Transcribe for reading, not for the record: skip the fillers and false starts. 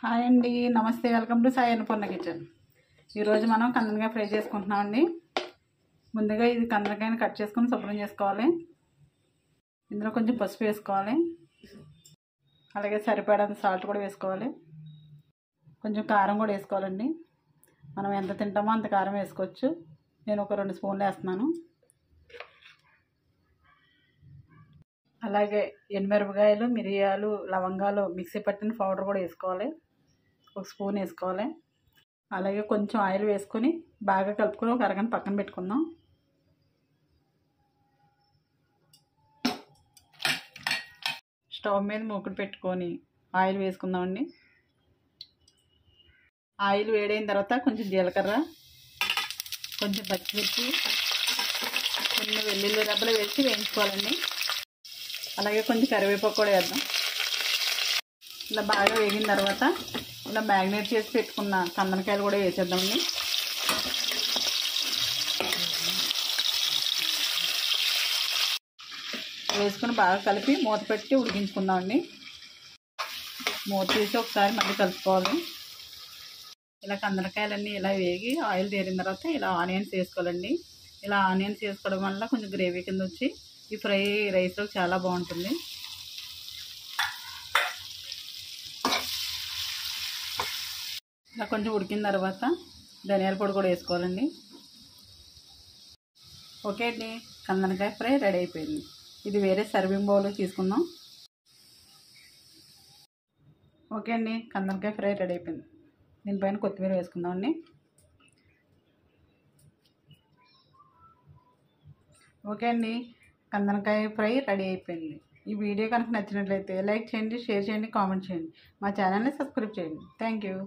Hi అండి, నమస్తే. Welcome to Sai Annapurna kitchen. ఈరోజు మనం కందనకాయ ఫ్రై చేసుకుంటున్నామండి. ముందుగా ఇది కందనకాయని కట్ చేసుకొని శుభ్రం చేసుకోవాలి. ఇందులో కొంచెం పసుపు వేసుకోవాలి, అలాగే సరిపడంత సాల్ట్ కూడా వేసుకోవాలి. కొంచెం కారం కూడా వేసుకోవాలండి. మనం ఎంత తింటామో అంత కారం వేసుకోవచ్చు. నేను ఒక 2 స్పూన్లు వేస్తున్నాను. అలాగే ఎండుమిరపకాయలు, మిరియాలు, లవంగాలు మిక్సీ పట్టిన పౌడర్ కూడా వేసుకోవాలి. 1 స్పూన్ వేసుకోవాలి. అలాగే కొంచెం ఆయిల్ వేసుకొని బాగా కలుపుకొని ఒక అరగంట పక్కన పెట్టుకుందాం. స్టవ్ మీద మూకుడు పెట్టుకొని ఆయిల్ వేసుకుందామండి. ఆయిల్ వేడైన తర్వాత కొంచెం జీలకర్ర, కొంచెం పచ్చిమిర్చి, కొన్ని వెల్లుల్లి రెబ్బలు వేసి వేయించుకోవాలండి. అలాగే కొంచెం కరివేపాకు కూడా వేద్దాం. ఇలా బాగా వేగిన తర్వాత ఇలా మ్యాగ్నేట్ చేసి పెట్టుకున్న కందనకాయలు కూడా వేసేద్దామండి. వేసుకొని బాగా కలిపి మూత పెట్టి ఉడికించుకుందామండి. మూత తీసి ఒకసారి మళ్ళీ కలుపుకోవాలి. ఇలా కందనకాయలన్నీ ఇలా వేగి ఆయిల్ తేరిన తర్వాత ఇలా ఆనియన్స్ వేసుకోవాలండి. ఇలా ఆనియన్స్ వేసుకోవడం వల్ల కొంచెం గ్రేవీ కింద వచ్చి ఈ ఫ్రై రైస్లో చాలా బాగుంటుంది. ఇలా కొంచెం ఉడికిన తర్వాత ధనియాల పొడి కూడా వేసుకోవాలండి. ఓకే అండి, కందనకాయ ఫ్రై రెడీ అయిపోయింది. ఇది వేరే సర్వింగ్ బౌల్లో తీసుకుందాం. ఓకే అండి, కందనకాయ ఫ్రై రెడీ అయిపోయింది. దీనిపైన కొత్తిమీర వేసుకుందామండి. ఓకే అండి, కందనకాయ ఫ్రై రెడీ అయిపోయింది. ఈ వీడియో కనుక నచ్చినట్లయితే లైక్ చేయండి, షేర్ చేయండి, కామెంట్ చేయండి. మా ఛానల్ని సబ్స్క్రైబ్ చేయండి. Thank you.